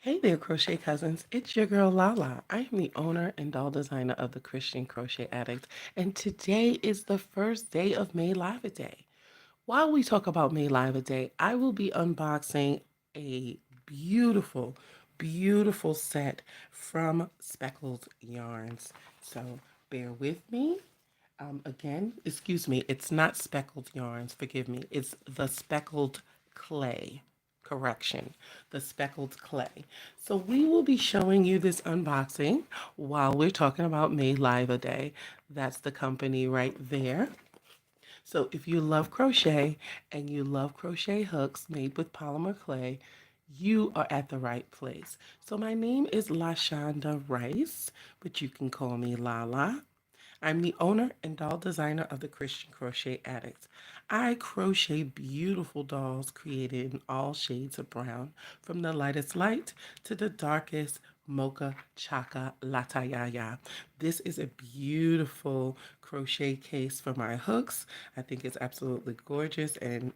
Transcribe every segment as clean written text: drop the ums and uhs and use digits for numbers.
Hey there, Crochet Cousins. It's your girl Lala. I am the owner and doll designer of the Christian Crochet Addict, and today is the first day of May Live a Day. While we talk about May Live a Day, I will be unboxing a beautiful, beautiful set from Speckled Yarns. So bear with me. Again, excuse me, it's not speckled yarns, forgive me. It's the speckled clay. Correction, the speckled clay. So we will be showing you this unboxing while we're talking about Made Live a Day. That's the company right there. So if you love crochet and you love crochet hooks made with polymer clay, you are at the right place. So my name is LaShonda Rice, but you can call me Lala. I'm the owner and doll designer of the Christian Crochet Addict. I crochet beautiful dolls created in all shades of brown, from the lightest light to the darkest mocha chaka latayaya. This is a beautiful crochet case for my hooks. I think it's absolutely gorgeous, and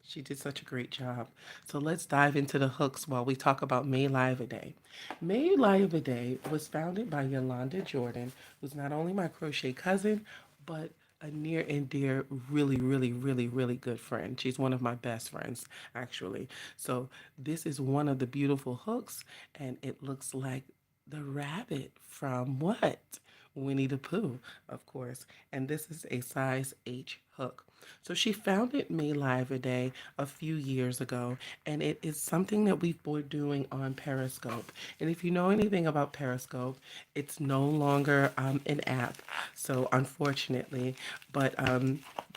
she did such a great job. So let's dive into the hooks while we talk about May Live a Day. May Live a Day was founded by Yolanda Jordan, who's not only my crochet cousin, but a near and dear, really, really, really, really good friend. She's one of my best friends, actually. So this is one of the beautiful hooks, and it looks like the rabbit from what? Winnie the Pooh, of course. And this is a size H hook. So she founded Me Live a Day a few years ago, and it is something that we've been doing on Periscope. And if you know anything about Periscope, it's no longer an app. So unfortunately, but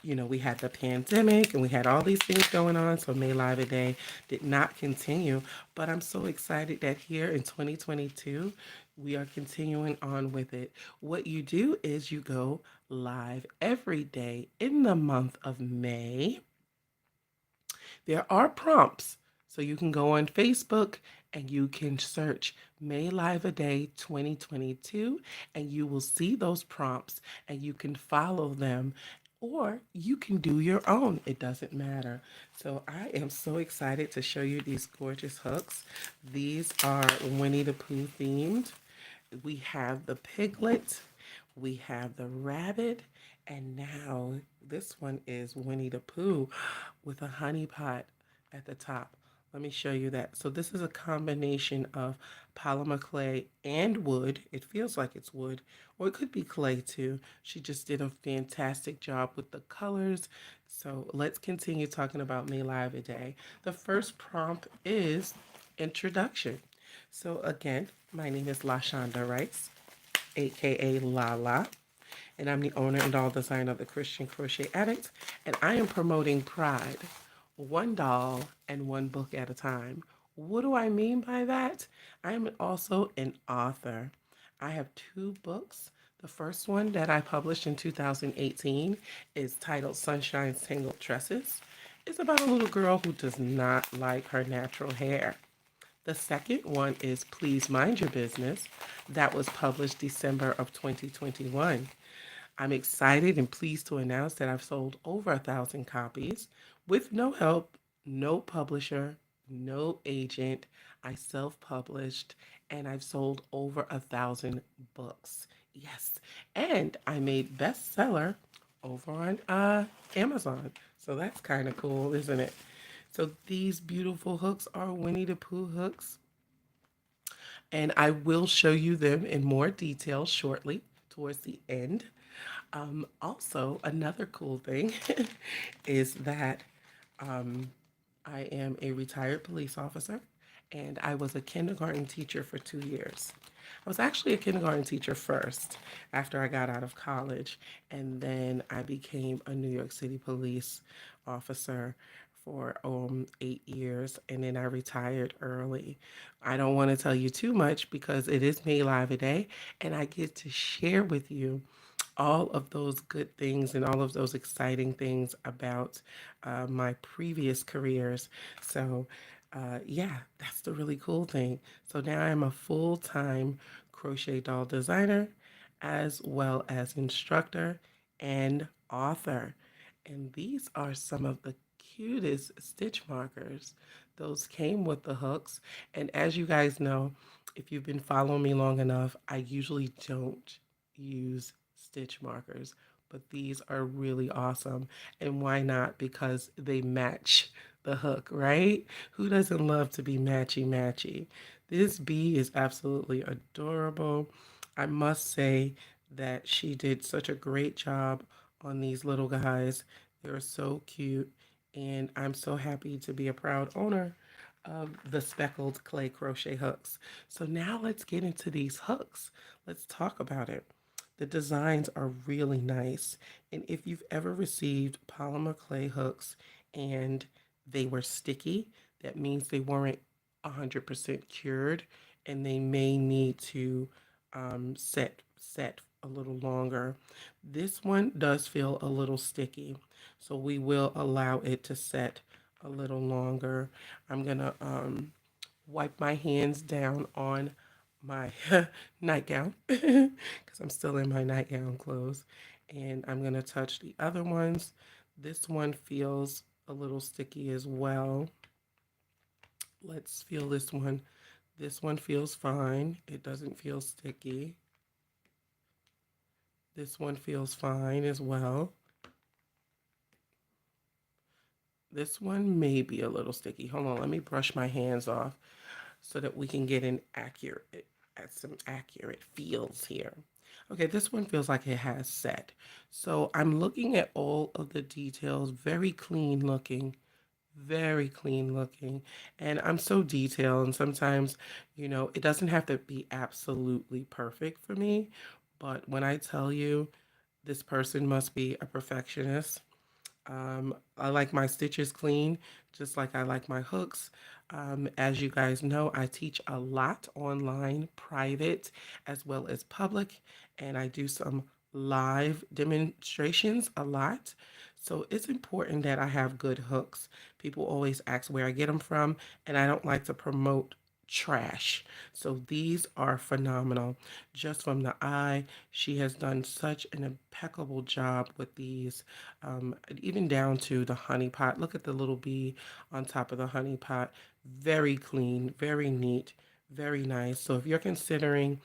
we had the pandemic and we had all these things going on. So May Live a Day did not continue. But I'm so excited that here in 2022, we are continuing on with it. What you do is you go live every day in the month of May. There are prompts. So you can go on Facebook and you can search May Live a Day 2022 and you will see those prompts and you can follow them or you can do your own. It doesn't matter. So I am so excited to show you these gorgeous hooks. These are Winnie the Pooh themed. We have the piglet, we have the rabbit, and now this one is Winnie the Pooh with a honey pot at the top. Let me show you that. So this is a combination of polymer clay and wood. It feels like it's wood, or it could be clay too. She just did a fantastic job with the colors. So let's continue talking about May Live a Day. The first prompt is introduction. So again, my name is LaShonda Rice, aka Lala, and I'm the owner and doll designer of the Christian Crochet Addict, and I am promoting pride, one doll and one book at a time. What do I mean by that? I am also an author. I have two books. The first one that I published in 2018 is titled Sunshine's Tangled Tresses. It's about a little girl who does not like her natural hair. The second one is Please Mind Your Business. That was published December of 2021. I'm excited and pleased to announce that I've sold over 1,000 copies with no help, no publisher, no agent. I self-published and I've sold over 1,000 books. Yes, and I made bestseller over on Amazon. So that's kind of cool, isn't it? So these beautiful hooks are Winnie the Pooh hooks, and I will show you them in more detail shortly towards the end. Also, another cool thing is that um, I am a retired police officer and I was a kindergarten teacher for 2 years. I was actually a kindergarten teacher first after I got out of college, and then I became a New York City police officer for 8 years, and then I retired early. I don't want to tell you too much because it is May Live a Day, and I get to share with you all of those good things and all of those exciting things about my previous careers. So, yeah, that's the really cool thing. So now I'm a full-time crochet doll designer as well as instructor and author. And these are some of the cutest stitch markers. Those came with the hooks. And as you guys know, if you've been following me long enough, I usually don't use stitch markers, but these are really awesome. And why not? Because they match the hook, right? Who doesn't love to be matchy matchy? This bee is absolutely adorable. I must say that she did such a great job on these little guys. They're so cute, and I'm so happy to be a proud owner of the Speckled Clay Crochet hooks. So now let's get into these hooks. Let's talk about it. The designs are really nice, and if you've ever received polymer clay hooks and they were sticky, that means they weren't 100% cured, and they may need to set a little longer. This one does feel a little sticky, so we will allow it to set a little longer. I'm gonna wipe my hands down on my nightgown because I'm still in my nightgown clothes, and I'm gonna touch the other ones. This one feels a little sticky as well. Let's feel this one. This one feels fine. It doesn't feel sticky. This one feels fine as well. This one may be a little sticky. Hold on, let me brush my hands off so that we can get some accurate feels here. Okay, this one feels like it has set. So I'm looking at all of the details, very clean looking. And I'm so detailed, and sometimes, it doesn't have to be absolutely perfect for me. But when I tell you this person must be a perfectionist, I like my stitches clean, just like I like my hooks. As you guys know, I teach a lot online, private as well as public, and I do some live demonstrations a lot. So it's important that I have good hooks. People always ask where I get them from, and I don't like to promote trash. So these are phenomenal. Just from the eye, she has done such an impeccable job with these, even down to the honey pot. Look at the little bee on top of the honey pot. Very clean, very neat, very nice. So if you're considering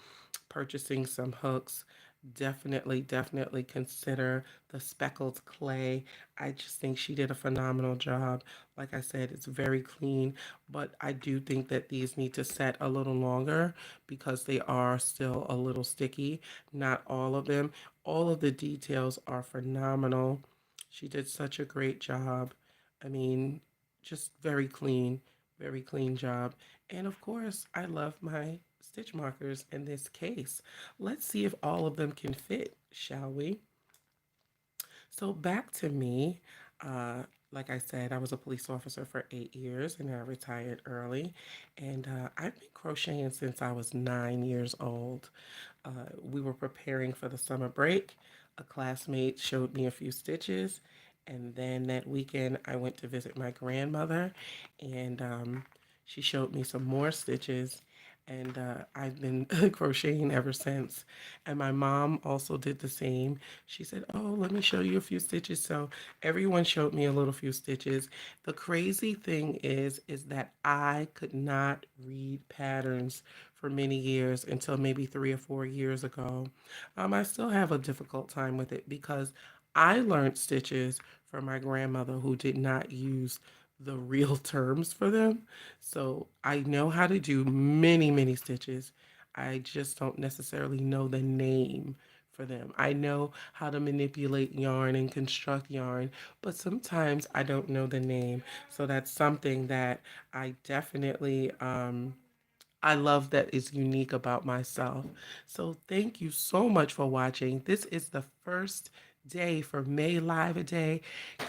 purchasing some hooks, definitely consider the speckled clay. I just think she did a phenomenal job. Like I said, it's very clean, but I do think that these need to set a little longer because they are still a little sticky. Not all of them. All of the details are phenomenal. She did such a great job. I mean, just very clean job. And of course, I love my stitch markers in this case. Let's see if all of them can fit, shall we? So back to me. Uh, like I said, I was a police officer for 8 years and I retired early. And I've been crocheting since I was 9 years old. We were preparing for the summer break. A classmate showed me a few stitches. And then that weekend, I went to visit my grandmother, and she showed me some more stitches. And I've been crocheting ever since. And my mom also did the same. She said, "Oh, let me show you a few stitches." So everyone showed me a little few stitches. The crazy thing is that I could not read patterns for many years until maybe 3 or 4 years ago. I still have a difficult time with it because I learned stitches from my grandmother who did not use the real terms for them. So I know how to do many stitches. I just don't necessarily know the name for them. I know how to manipulate yarn and construct yarn, but sometimes I don't know the name. So that's something that I definitely I love that is unique about myself. So thank you so much for watching. This is the first day for May Live a Day.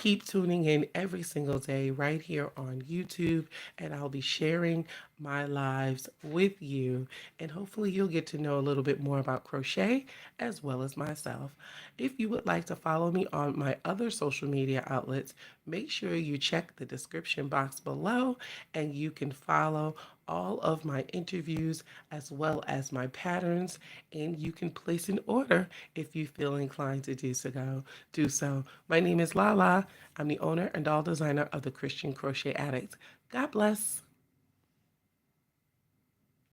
Keep tuning in every single day right here on YouTube, and I'll be sharing my lives with you, and hopefully you'll get to know a little bit more about crochet as well as myself. If you would like to follow me on my other social media outlets, make sure you check the description box below and you can follow all of my interviews as well as my patterns, and you can place an order if you feel inclined to do so. My name is Lala. I'm the owner and doll designer of the Christian Crochet Addict. God bless.